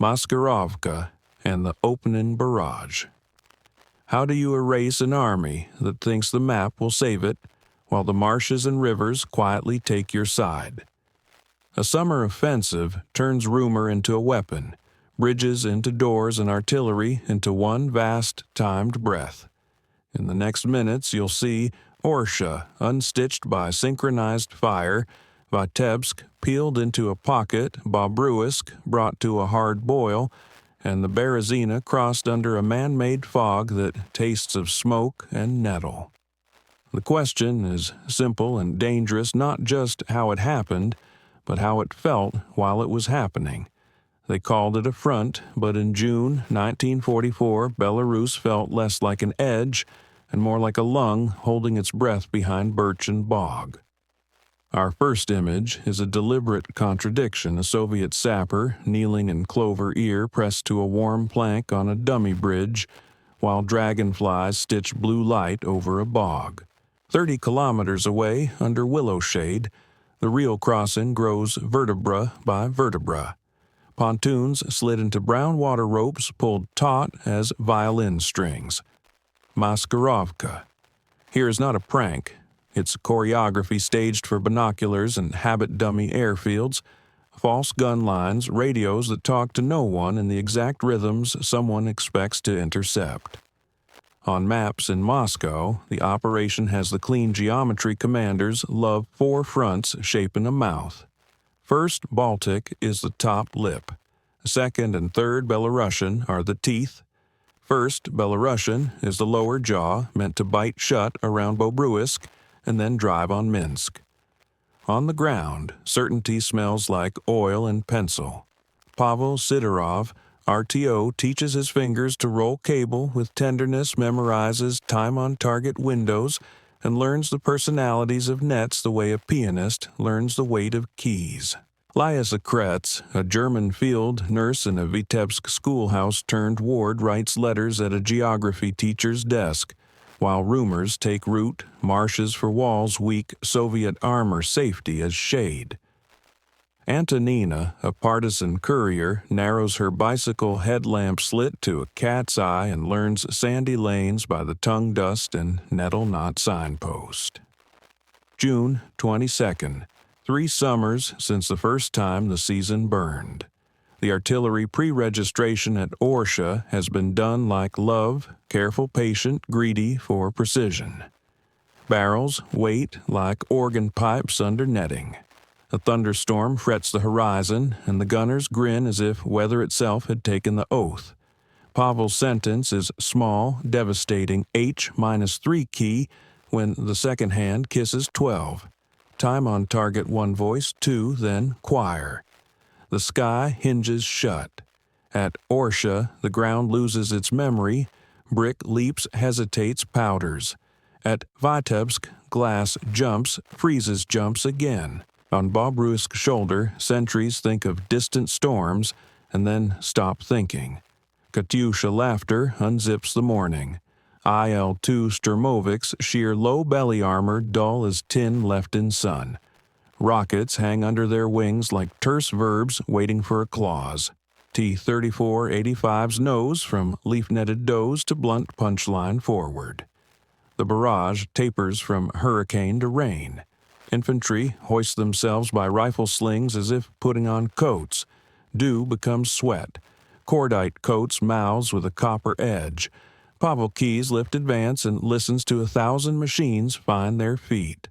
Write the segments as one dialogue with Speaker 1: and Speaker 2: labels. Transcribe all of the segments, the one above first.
Speaker 1: maskirovka, and the opening barrage. How do you erase an army that thinks the map will save it, while the marshes and rivers quietly take your side? A summer offensive turns rumor into a weapon, bridges into doors, and artillery into one vast timed breath. In the next minutes you'll see Orsha unstitched by synchronized fire, Vitebsk peeled into a pocket, Bobruisk brought to a hard boil, and the Berezina crossed under a man-made fog that tastes of smoke and nettle. The question is simple and dangerous, not just how it happened, but how it felt while it was happening. They called it a front, but in June 1944, Belarus felt less like an edge and more like a lung holding its breath behind birch and bog. Our first image is a deliberate contradiction, a Soviet sapper kneeling in clover ear pressed to a warm plank on a dummy bridge, while dragonflies stitch blue light over a bog. 30 kilometers away, under willow shade, the real crossing grows vertebra by vertebra. Pontoons slid into brown water ropes pulled taut as violin strings. Maskirovka. Here is not a prank. It's choreography staged for binoculars and habit dummy airfields, false gun lines, radios that talk to no one in the exact rhythms someone expects to intercept. On maps in Moscow, the operation has the clean geometry commanders love 4 fronts shaping a mouth. First Baltic is the top lip. Second and third Belarusian are the teeth. First Belarusian is the lower jaw, meant to bite shut around Bobruisk and then drive on Minsk. On the ground, certainty smells like oil and pencil. Pavel Sidorov, RTO, teaches his fingers to roll cable with tenderness, memorizes time-on-target windows, and learns the personalities of nets the way a pianist learns the weight of keys. Liasa Kretz, a German field nurse in a Vitebsk schoolhouse-turned-ward, writes letters at a geography teacher's desk, while rumors take root, marshes for walls weak Soviet armor safety as shade. Antonina, a partisan courier, narrows her bicycle headlamp slit to a cat's eye and learns sandy lanes by the tongue dust and nettle knot signpost. June 22nd. 3 summers since the first time the season burned. The artillery pre-registration at Orsha has been done like love, careful, patient, greedy for precision. Barrels wait like organ pipes under netting. A thunderstorm frets the horizon, and the gunners grin as if weather itself had taken the oath. Pavel's sentence is small, devastating H-3 key when the second hand kisses 12. Time on target 1 voice, 2, then choir. The sky hinges shut. At Orsha, the ground loses its memory. Brick leaps, hesitates, powders. At Vitebsk, glass jumps, freezes, jumps again. On Bobruisk shoulder, sentries think of distant storms and then stop thinking. Katyusha laughter unzips the morning. IL-2 Sturmoviks shear low belly armor dull as tin left in sun. Rockets hang under their wings like terse verbs waiting for a clause. T-34-85's nose from leaf-netted does to blunt punchline forward. The barrage tapers from hurricane to rain. Infantry hoist themselves by rifle slings as if putting on coats. Dew becomes sweat. Cordite coats mouths with a copper edge. Pavel Keys lift advance and listens to 1,000 machines find their feet.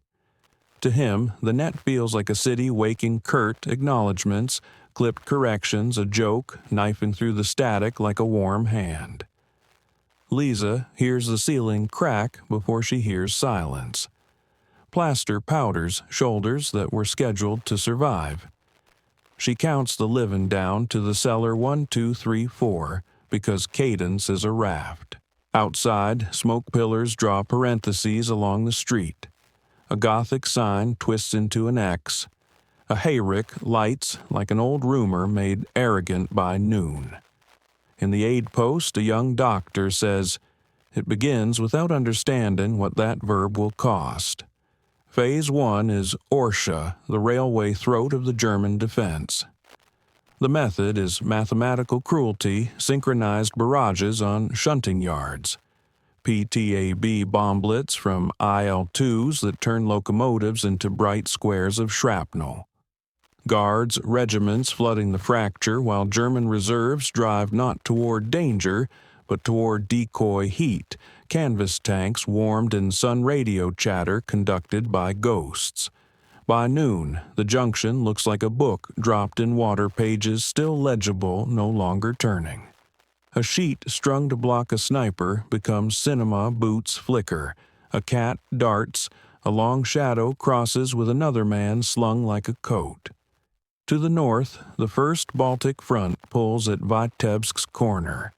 Speaker 1: To him, the net feels like a city waking curt acknowledgments, clipped corrections, a joke, knifing through the static like a warm hand. Lisa hears the ceiling crack before she hears silence. Plaster powders shoulders that were scheduled to survive. She counts the living down to the cellar 1, 2, 3, 4, because cadence is a raft. Outside, smoke pillars draw parentheses along the street. A Gothic sign twists into an X. A hayrick lights like an old rumor made arrogant by noon. In the aid post, a young doctor says, "It begins without understanding what that verb will cost." Phase 1 is Orsha, the railway throat of the German defense. The method is mathematical cruelty, synchronized barrages on shunting yards. PTAB bomblets from IL-2s that turn locomotives into bright squares of shrapnel. Guards, regiments flooding the fracture while German reserves drive not toward danger, but toward decoy heat, canvas tanks warmed in sun radio chatter conducted by ghosts. By noon, the junction looks like a book dropped in water pages still legible, no longer turning. A sheet strung to block a sniper becomes cinema boots flicker. A cat darts. A long shadow crosses with another man slung like a coat. To the north, the First Baltic Front pulls at Vitebsk's corner.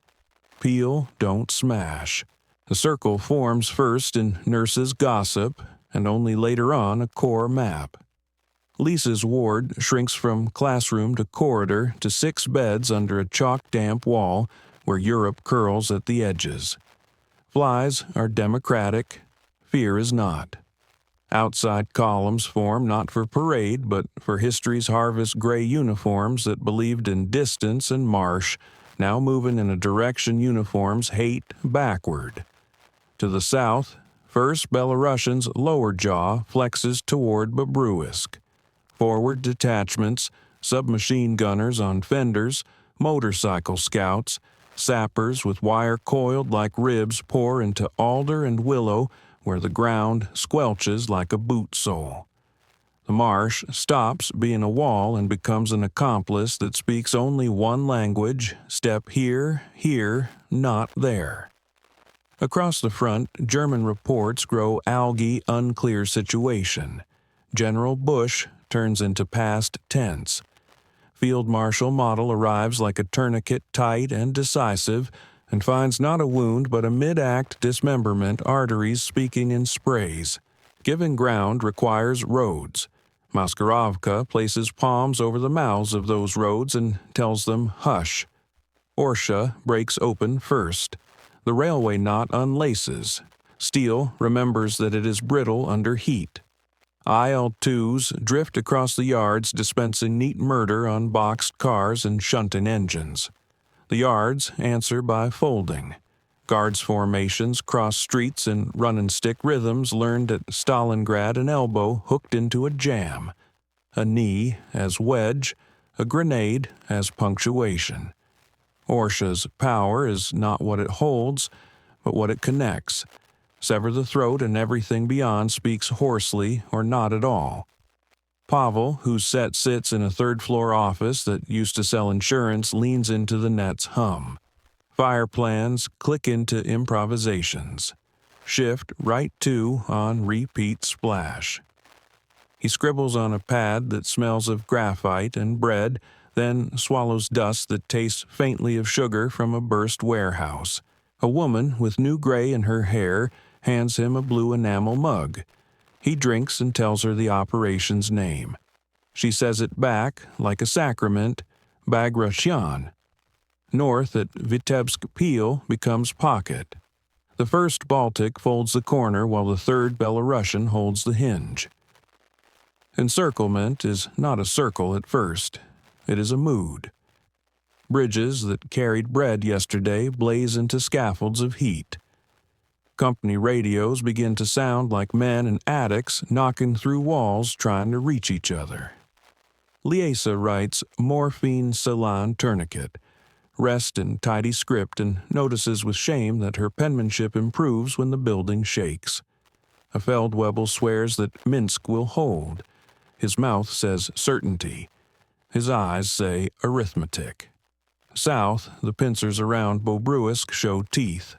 Speaker 1: Peel, don't smash. The circle forms first in nurses' gossip, and only later on a corps map. Lisa's ward shrinks from classroom to corridor to 6 beds under a chalk-damp wall where Europe curls at the edges. Flies are democratic, fear is not. Outside columns form not for parade, but for history's harvest gray uniforms that believed in distance and marsh, now moving in a direction uniforms hate backward. To the south, 1st Belarusian's lower jaw flexes toward Bobruisk. Forward detachments, submachine gunners on fenders, motorcycle scouts, sappers with wire coiled like ribs pour into alder and willow where the ground squelches like a boot sole. The marsh stops being a wall and becomes an accomplice that speaks only one language: step here, here, not there. Across the front, German reports grow algae unclear situation. General Bush turns into past tense. Field Marshal Model arrives like a tourniquet tight and decisive and finds not a wound but a mid-act dismemberment, arteries speaking in sprays. Giving ground requires roads. Maskirovka places palms over the mouths of those roads and tells them hush. Orsha breaks open first. The railway knot unlaces. Steel remembers that it is brittle under heat. IL-2s drift across the yards dispensing neat murder on boxed cars and shunting engines. The yards answer by folding. Guards' formations cross streets in run-and-stick rhythms learned at Stalingrad, an elbow hooked into a jam, a knee as wedge, a grenade as punctuation. Orsha's power is not what it holds, but what it connects. Sever the throat and everything beyond speaks hoarsely or not at all. Pavel, whose set sits in a third-floor office that used to sell insurance, leans into the net's hum. Fire plans click into improvisations. Shift right 2 on repeat splash. He scribbles on a pad that smells of graphite and bread, then swallows dust that tastes faintly of sugar from a burst warehouse. A woman with new gray in her hair hands him a blue enamel mug. He drinks and tells her the operation's name. She says it back, like a sacrament, Bagration. North at Vitebsk Peel becomes pocket. The First Baltic folds the corner while the Third Belarusian holds the hinge. Encirclement is not a circle at first. It is a mood. Bridges that carried bread yesterday blaze into scaffolds of heat. Company radios begin to sound like men in attics knocking through walls trying to reach each other. Liesa writes morphine saline tourniquet, rest in tidy script, and notices with shame that her penmanship improves when the building shakes. A Feldwebel swears that Minsk will hold. His mouth says certainty. His eyes say arithmetic. South, the pincers around Bobruisk show teeth.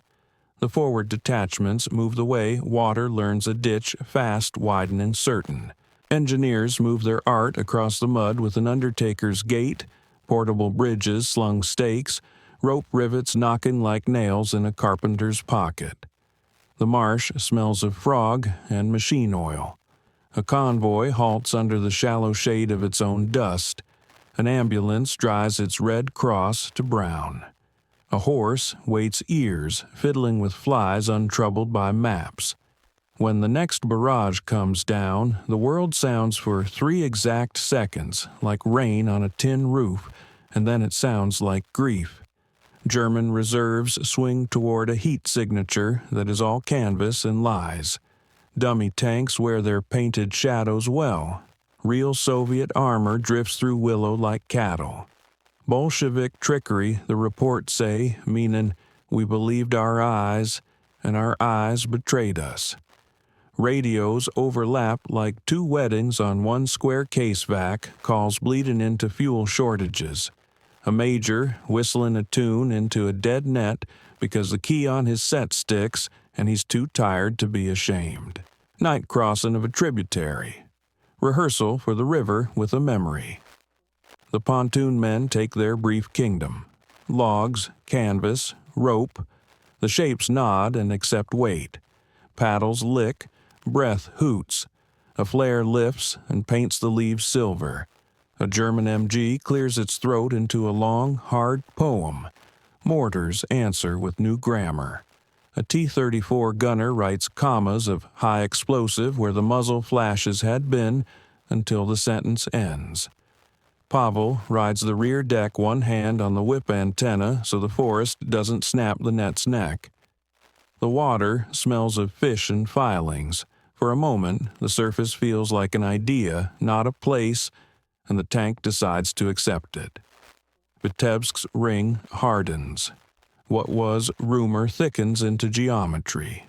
Speaker 1: The forward detachments move the way water learns a ditch fast widening certain. Engineers move their art across the mud with an undertaker's gait, portable bridges slung stakes, rope rivets knocking like nails in a carpenter's pocket. The marsh smells of frog and machine oil. A convoy halts under the shallow shade of its own dust. An ambulance dries its red cross to brown. A horse waits ears, fiddling with flies untroubled by maps. When the next barrage comes down, the world sounds for 3 exact seconds, like rain on a tin roof, and then it sounds like grief. German reserves swing toward a heat signature that is all canvas and lies. Dummy tanks wear their painted shadows well. Real Soviet armor drifts through willow like cattle. Bolshevik trickery, the reports say, meaning we believed our eyes, and our eyes betrayed us. Radios overlap like two weddings on one square case vac, calls bleeding into fuel shortages. A major whistling a tune into a dead net because the key on his set sticks and he's too tired to be ashamed. Night crossing of a tributary. Rehearsal for the river with a memory. The pontoon men take their brief kingdom. Logs, canvas, rope. The shapes nod and accept weight. Paddles lick, breath hoots. A flare lifts and paints the leaves silver. A German MG clears its throat into a long, hard poem. Mortars answer with new grammar. A T-34 gunner writes commas of high explosive where the muzzle flashes had been until the sentence ends. Pavel rides the rear deck, one hand on the whip antenna so the forest doesn't snap the net's neck. The water smells of fish and filings. For a moment, the surface feels like an idea, not a place, and the tank decides to accept it. Vitebsk's ring hardens. What was rumor thickens into geometry.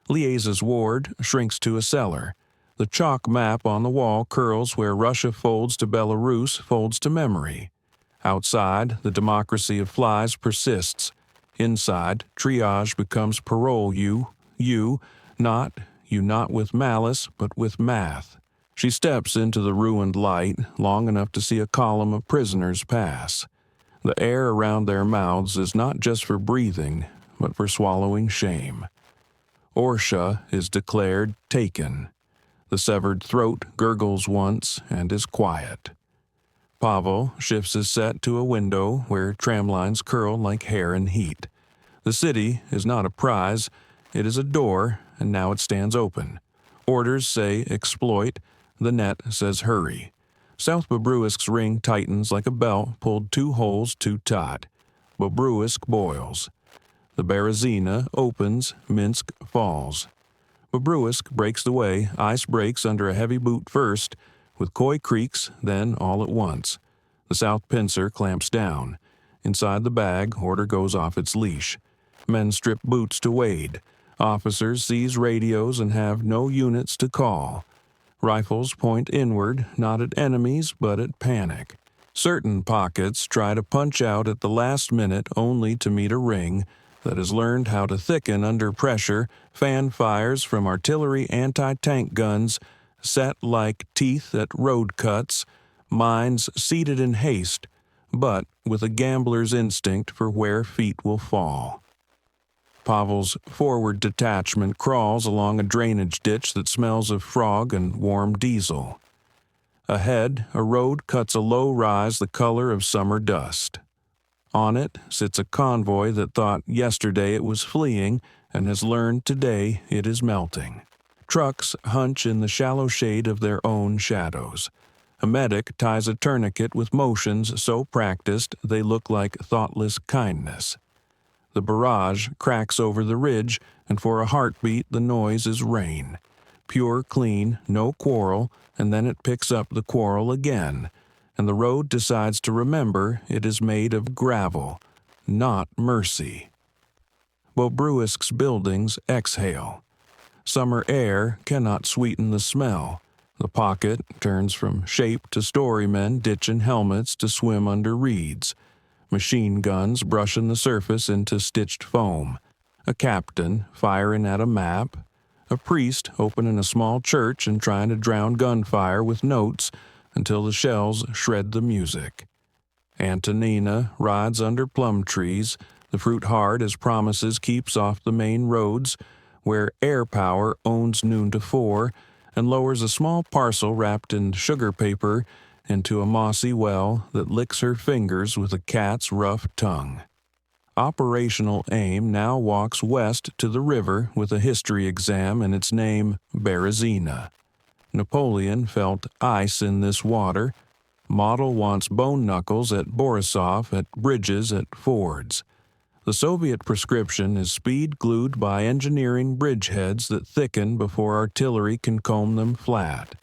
Speaker 1: Lieza's ward shrinks to a cellar. The chalk map on the wall curls where Russia folds to Belarus folds to memory. Outside, the democracy of flies persists. Inside, triage becomes parole you not with malice, but with math. She steps into the ruined light, long enough to see a column of prisoners pass. The air around their mouths is not just for breathing, but for swallowing shame. Orsha is declared taken. The severed throat gurgles once and is quiet. Pavel shifts his set to a window where tramlines curl like hair in heat. The city is not a prize, it is a door, and now it stands open. Orders say exploit, the net says hurry. South Bobruisk's ring tightens like a belt pulled two holes too taut. Bobruisk boils. The Berezina opens, Minsk falls. Bobruisk breaks the way, ice breaks under a heavy boot first, with Koi creaks, then all at once. The south pincer clamps down. Inside the bag, order goes off its leash. Men strip boots to wade. Officers seize radios and have no units to call. Rifles point inward, not at enemies, but at panic. Certain pockets try to punch out at the last minute only to meet a ring that has learned how to thicken under pressure, fan fires from artillery anti-tank guns, set like teeth at road cuts, minds seated in haste, but with a gambler's instinct for where feet will fall. Pavel's forward detachment crawls along a drainage ditch that smells of frog and warm diesel. Ahead, a road cuts a low rise the color of summer dust. On it sits a convoy that thought yesterday it was fleeing and has learned today it is melting. Trucks hunch in the shallow shade of their own shadows. A medic ties a tourniquet with motions so practiced they look like thoughtless kindness. The barrage cracks over the ridge, and for a heartbeat the noise is rain. Pure, clean, no quarrel, and then it picks up the quarrel again, and the road decides to remember it is made of gravel, not mercy. Bobruisk's buildings exhale. Summer air cannot sweeten the smell. The pocket turns from shape to storymen ditching helmets to swim under reeds. Machine guns brushing the surface into stitched foam. A captain firing at a map. A priest opening a small church and trying to drown gunfire with notes until the shells shred the music. Antonina rides under plum trees, the fruit hard as promises keeps off the main roads, where air power owns noon to 4, and lowers a small parcel wrapped in sugar paper into a mossy well that licks her fingers with a cat's rough tongue. Operational AIM now walks west to the river with a history exam and its name Berezina. Napoleon felt ice in this water. Model wants bone knuckles at Borisov, at bridges, at fords. The Soviet prescription is speed glued by engineering bridgeheads that thicken before artillery can comb them flat.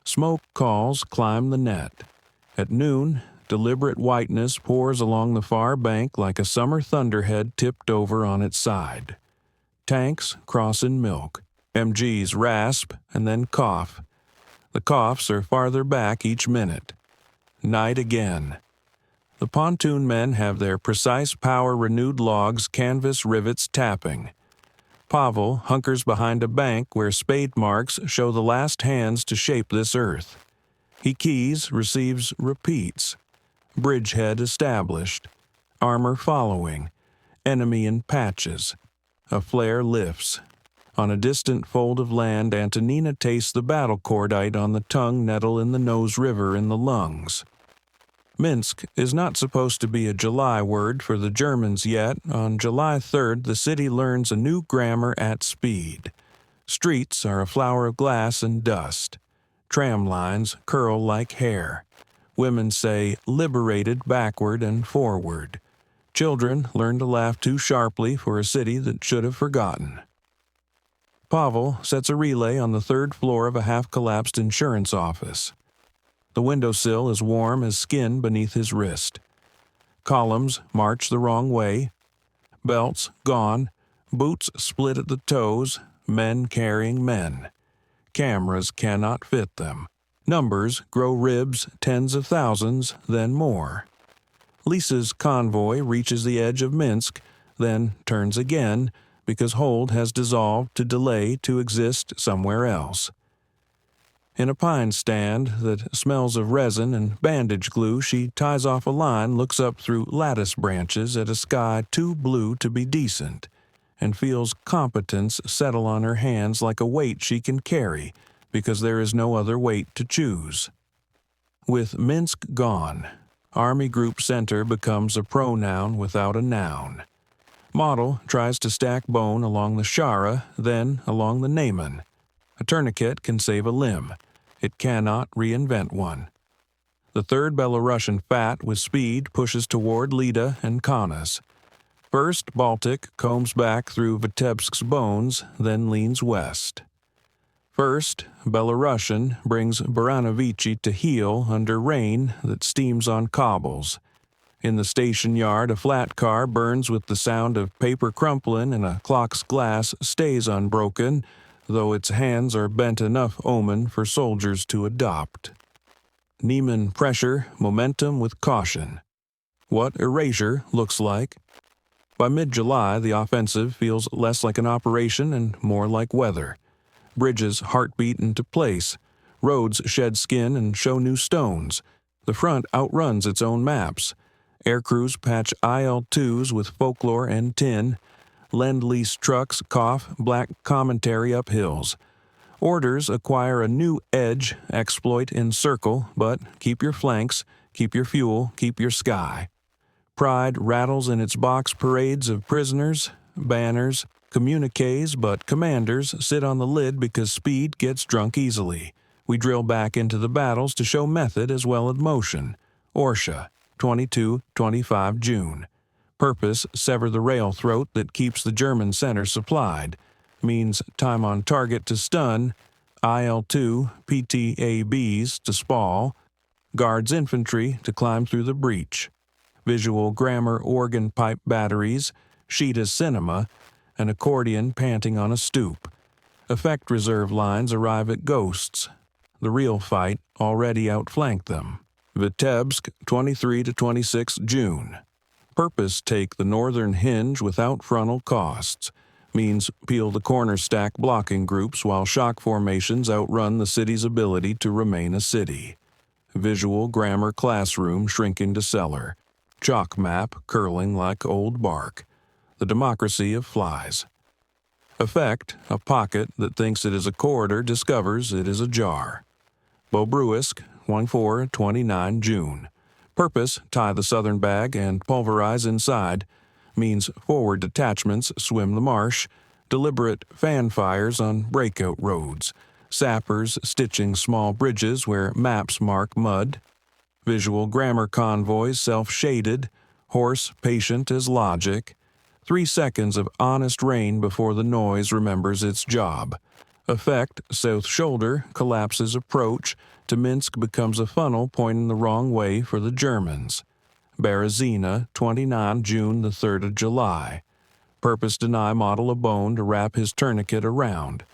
Speaker 1: Smoke calls climb the net. At noon, deliberate whiteness pours along the far bank like a summer thunderhead tipped over on its side. Tanks cross in milk. MGs rasp and then cough. The coughs are farther back each minute. Night again. The pontoon men have their precise power-renewed logs canvas rivets tapping. Pavel hunkers behind a bank where spade marks show the last hands to shape this earth. He keys, receives, repeats. Bridgehead established. Armor following. Enemy in patches. A flare lifts. On a distant fold of land, Antonina tastes the battle cordite on the tongue nettle in the nose river in the lungs. Minsk is not supposed to be a July word for the Germans yet. On July 3rd, the city learns a new grammar at speed. Streets are a flower of glass and dust. Tram lines curl like hair. Women say liberated backward and forward. Children learn to laugh too sharply for a city that should have forgotten. Pavel sets a relay on the third floor of a half-collapsed insurance office. The windowsill is warm as skin beneath his wrist. Columns march the wrong way. Belts gone. Boots split at the toes. Men carrying men. Cameras cannot fit them. Numbers grow ribs, tens of thousands, then more. Lisa's convoy reaches the edge of Minsk, then turns again, because hold has dissolved to delay to exist somewhere else. In a pine stand that smells of resin and bandage glue, she ties off a line, looks up through lattice branches at a sky too blue to be decent, and feels competence settle on her hands like a weight she can carry, because there is no other weight to choose. With Minsk gone, Army Group Center becomes a pronoun without a noun. Model tries to stack bone along the Shara, then along the Neyman. A tourniquet can save a limb. It cannot reinvent one. The 3rd Belarusian Fat with speed pushes toward Lida and Kaunas. First, Baltic combs back through Vitebsk's bones, then leans west. First, Belarusian brings Baranovichi to heel under rain that steams on cobbles. In the station yard, a flat car burns with the sound of paper crumpling and a clock's glass stays unbroken, though its hands are bent enough omen for soldiers to adopt. Neiman pressure, momentum with caution. What erasure looks like. By mid-July, the offensive feels less like an operation and more like weather. Bridges heartbeat into place. Roads shed skin and show new stones. The front outruns its own maps. Aircrews patch IL-2s with folklore and tin. Lend-lease trucks cough black commentary up hills. Orders acquire a new edge, exploit encircle, but keep your flanks, keep your fuel, keep your sky. Pride rattles in its box parades of prisoners, banners, communiques, but commanders sit on the lid because speed gets drunk easily. We drill back into the battles to show method as well as motion. Orsha, 22-25 June. Purpose, sever the rail throat that keeps the German center supplied. Means time on target to stun, IL-2, PTABs to spall, guards infantry to climb through the breach. Visual grammar organ pipe batteries, Sheeta cinema, an accordion panting on a stoop. Effect reserve lines arrive at Ghosts. The real fight already outflanked them. Vitebsk, 23-26 June. Purpose take the northern hinge without frontal costs. Means peel the corner stack blocking groups while shock formations outrun the city's ability to remain a city. Visual grammar classroom shrinking to cellar. Chalk map curling like old bark. The democracy of flies. Effect, a pocket that thinks it is a corridor discovers it is a jar. Bobruisk, 14-29 June. Purpose, tie the southern bag and pulverize inside. Means forward detachments swim the marsh. Deliberate fan fires on breakout roads. Sappers stitching small bridges where maps mark mud. Visual grammar convoys self-shaded, horse patient as logic. 3 seconds of honest rain before the noise remembers its job. Effect, south shoulder, collapses approach, to Minsk becomes a funnel pointing the wrong way for the Germans. Berezina, 29 June the 3rd of July. Purpose deny model a bone to wrap his tourniquet around.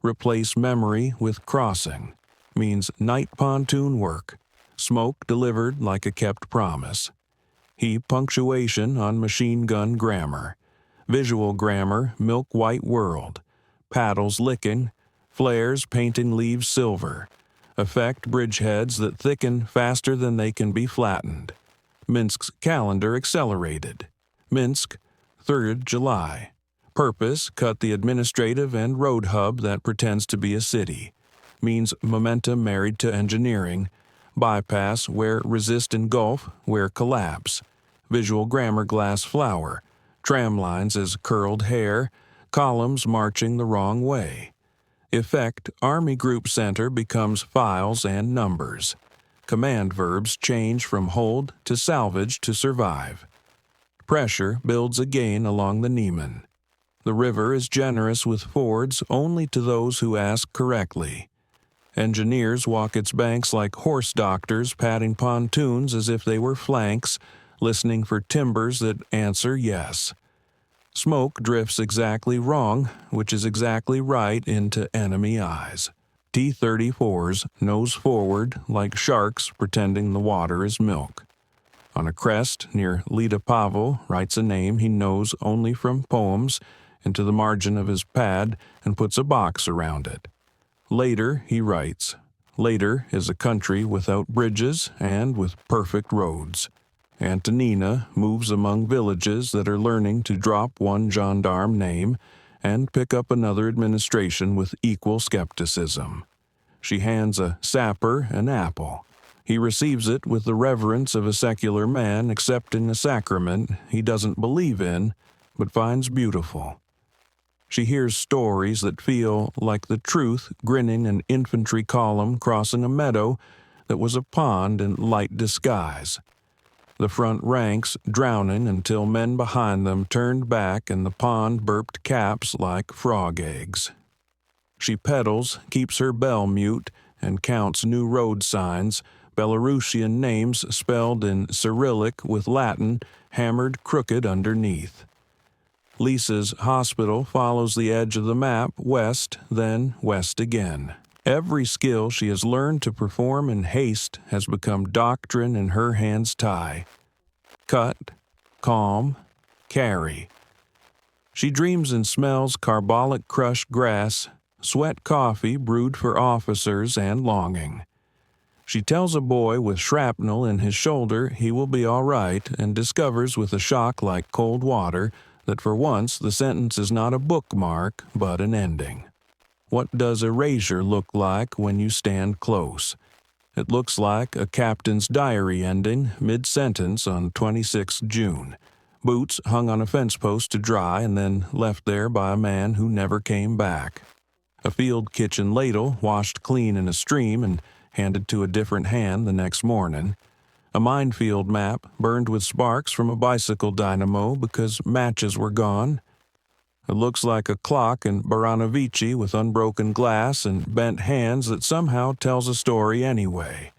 Speaker 1: Replace memory with crossing. Means night pontoon work. Smoke delivered like a kept promise. He punctuation on machine gun grammar. Visual grammar, milk white world. Paddles licking. Flares painting leaves silver. Effect bridgeheads that thicken faster than they can be flattened. Minsk's calendar accelerated. Minsk, 3rd July. Purpose cut the administrative and road hub that pretends to be a city. Means momentum married to engineering. Bypass where resist engulf, where collapse. Visual grammar glass flower. Tram lines as curled hair. Columns marching the wrong way. Effect Army Group Center becomes files and numbers. Command verbs change from hold to salvage to survive. Pressure builds again along the Niemen. The river is generous with fords only to those who ask correctly. Engineers walk its banks like horse doctors patting pontoons as if they were flanks, listening for timbers that answer yes. Smoke drifts exactly wrong, which is exactly right into enemy eyes. T-34s nose forward like sharks pretending the water is milk. On a crest near Lita Pavel writes a name he knows only from poems into the margin of his pad and puts a box around it. Later, he writes, Later is a country without bridges and with perfect roads. Antonina moves among villages that are learning to drop one gendarme name and pick up another administration with equal skepticism. She hands a sapper an apple. He receives it with the reverence of a secular man accepting a sacrament he doesn't believe in, but finds beautiful. She hears stories that feel like the truth grinning an infantry column crossing a meadow that was a pond in light disguise. The front ranks drowning until men behind them turned back and the pond burped caps like frog eggs. She pedals, keeps her bell mute, and counts new road signs, Belarusian names spelled in Cyrillic with Latin hammered crooked underneath. Lisa's hospital follows the edge of the map west, then west again. Every skill she has learned to perform in haste has become doctrine in her hands tie. Cut, calm, carry. She dreams and smells carbolic crushed grass, sweat coffee brewed for officers and longing. She tells a boy with shrapnel in his shoulder he will be all right and discovers with a shock like cold water that for once the sentence is not a bookmark but an ending. What does erasure look like when you stand close? It looks like a captain's diary ending mid-sentence on 26 June. Boots hung on a fence post to dry and then left there by a man who never came back. A field kitchen ladle washed clean in a stream and handed to a different hand the next morning. A minefield map burned with sparks from a bicycle dynamo because matches were gone. It looks like a clock in Baranovici with unbroken glass and bent hands that somehow tells a story anyway.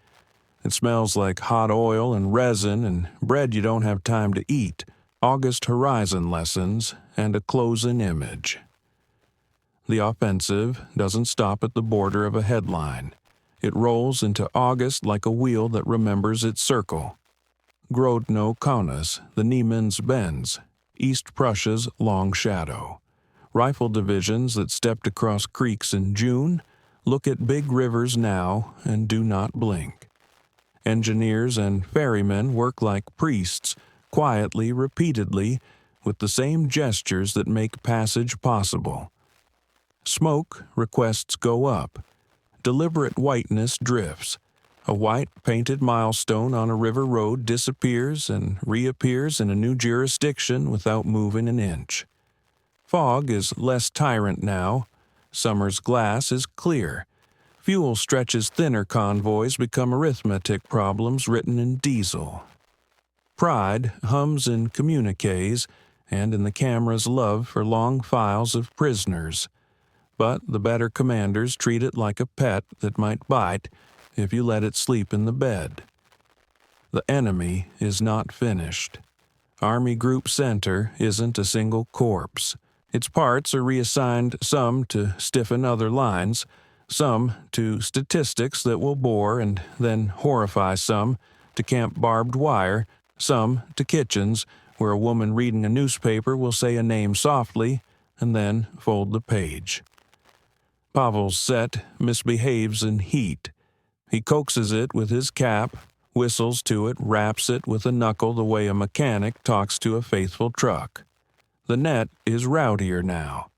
Speaker 1: It smells like hot oil and resin and bread you don't have time to eat, August horizon lessons, and a closing image. The offensive doesn't stop at the border of a headline. It rolls into August like a wheel that remembers its circle. Grodno Kaunas, the Niemen's Bends, East Prussia's long shadow. Rifle divisions that stepped across creeks in June look at big rivers now and do not blink. Engineers and ferrymen work like priests, quietly, repeatedly, with the same gestures that make passage possible. Smoke requests go up. Deliberate whiteness drifts. A white painted milestone on a river road disappears and reappears in a new jurisdiction without moving an inch. Fog is less tyrant now. Summer's glass is clear. fuel stretches thinner convoys become arithmetic problems written in diesel. Pride hums in communiques and in the camera's love for long files of prisoners. But the better commanders treat it like a pet that might bite if you let it sleep in the bed. The enemy is not finished. Army Group Center isn't a single corpse. Its parts are reassigned, some to stiffen other lines, some to statistics that will bore and then horrify some, to camp barbed wire, some to kitchens where a woman reading a newspaper will say a name softly and then fold the page. Pavel's set misbehaves in heat. He coaxes it with his cap, whistles to it, raps it with a knuckle the way a mechanic talks to a faithful truck. The net is rowdier now.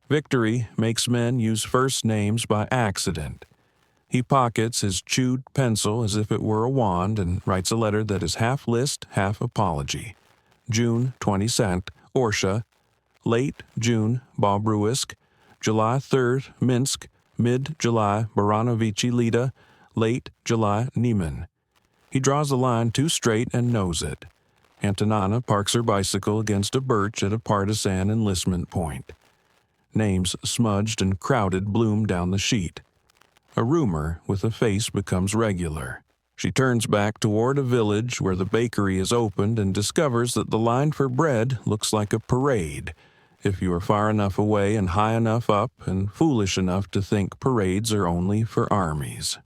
Speaker 1: Victory makes men use first names by accident. He pockets his chewed pencil as if it were a wand and writes a letter that is half list, half apology. June 22nd, Orsha. Late June, Bobruisk. July 3rd, Minsk. Mid-July, Baranovichi Lida. Late July, Niemen. He draws the line too straight and knows it. Antonina parks her bicycle against a birch at a partisan enlistment point. Names smudged and crowded bloom down the sheet. A rumor with a face becomes regular. She turns back toward a village where the bakery is opened and discovers that the line for bread looks like a parade, if you are far enough away and high enough up and foolish enough to think parades are only for armies.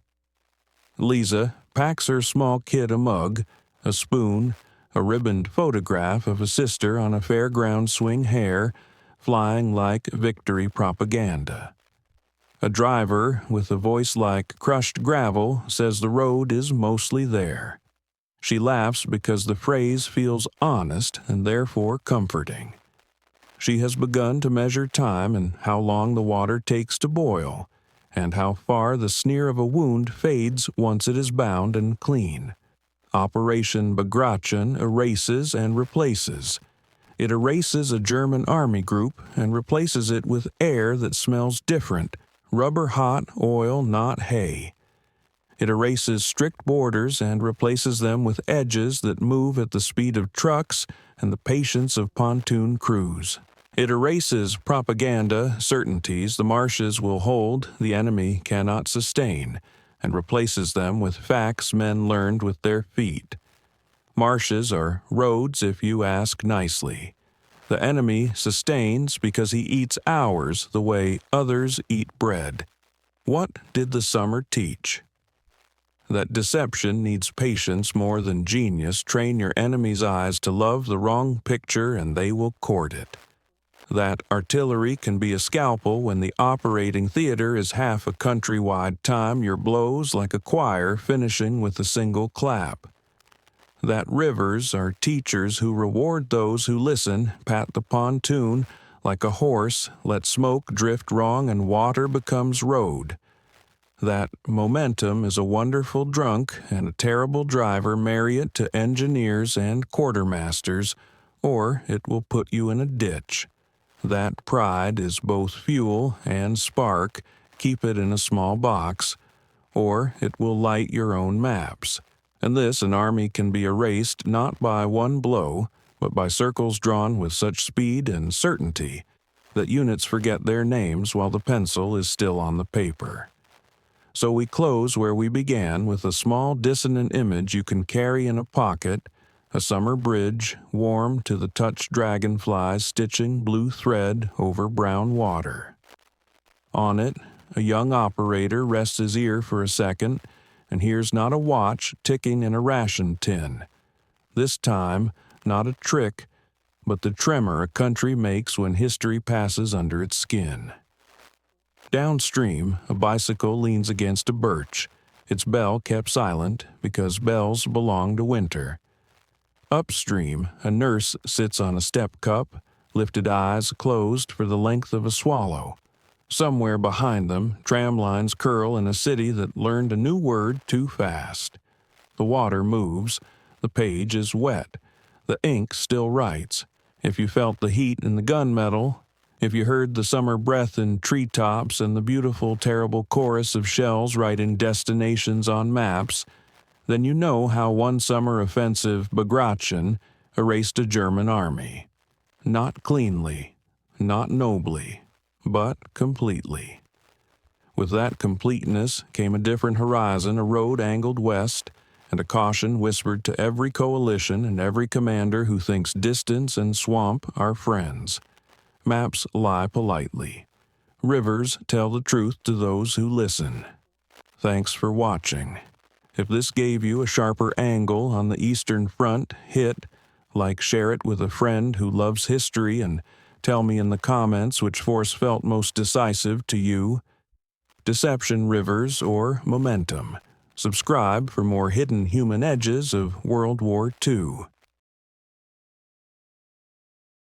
Speaker 1: Lisa packs her small kid a mug, a spoon, a ribboned photograph of a sister on a fairground swing hare, flying like victory propaganda. A driver with a voice like crushed gravel says the road is mostly there. She laughs because the phrase feels honest and therefore comforting. She has begun to measure time and how long the water takes to boil, and how far the sneer of a wound fades once it is bound and clean. Operation Bagration erases and replaces. It erases a German army group and replaces it with air that smells different, rubber-hot oil, not hay. It erases strict borders and replaces them with edges that move at the speed of trucks and the patience of pontoon crews. It erases propaganda, certainties the marshes will hold, the enemy cannot sustain, and replaces them with facts men learned with their feet. Marshes are roads if you ask nicely. The enemy sustains because he eats ours the way others eat bread. What did the summer teach? That deception needs patience more than genius. Train your enemy's eyes to love the wrong picture and they will court it. That artillery can be a scalpel when the operating theater is half a countrywide time your blows like a choir finishing with a single clap. That rivers are teachers who reward those who listen, pat the pontoon like a horse, let smoke drift wrong and water becomes road. That momentum is a wonderful drunk and a terrible driver. Marry it to engineers and quartermasters, or it will put you in a ditch. That pride is both fuel and spark. Keep it in a small box, or it will light your own maps. And this an army can be erased not by one blow, but by circles drawn with such speed and certainty that units forget their names while the pencil is still on the paper. So we close where we began with a small dissonant image you can carry in a pocket, a summer bridge, warm to the touch dragonflies stitching blue thread over brown water. On it, a young operator rests his ear for a second and hears not a watch ticking in a ration tin. This time, not a trick, but the tremor a country makes when history passes under its skin. Downstream, a bicycle leans against a birch, its bell kept silent because bells belong to winter. Upstream, a nurse sits on a step cup, lifted eyes closed for the length of a swallow. Somewhere behind them, tram lines curl in a city that learned a new word too fast. The water moves, the page is wet, the ink still writes. If you felt the heat in the gunmetal, If you heard the summer breath in treetops and the beautiful, terrible chorus of shells writing destinations on maps, then you know how one summer offensive Bagration erased a German army. Not cleanly, not nobly, but completely. With that completeness came a different horizon, a road angled west, and a caution whispered to every coalition and every commander who thinks distance and swamp are friends. Maps lie politely. Rivers tell the truth to those who listen. Thanks for watching. If this gave you a sharper angle on the Eastern Front, share it with a friend who loves history, and tell me in the comments which force felt most decisive to you. Deception, Rivers, or Momentum. Subscribe for more hidden human edges of World War II.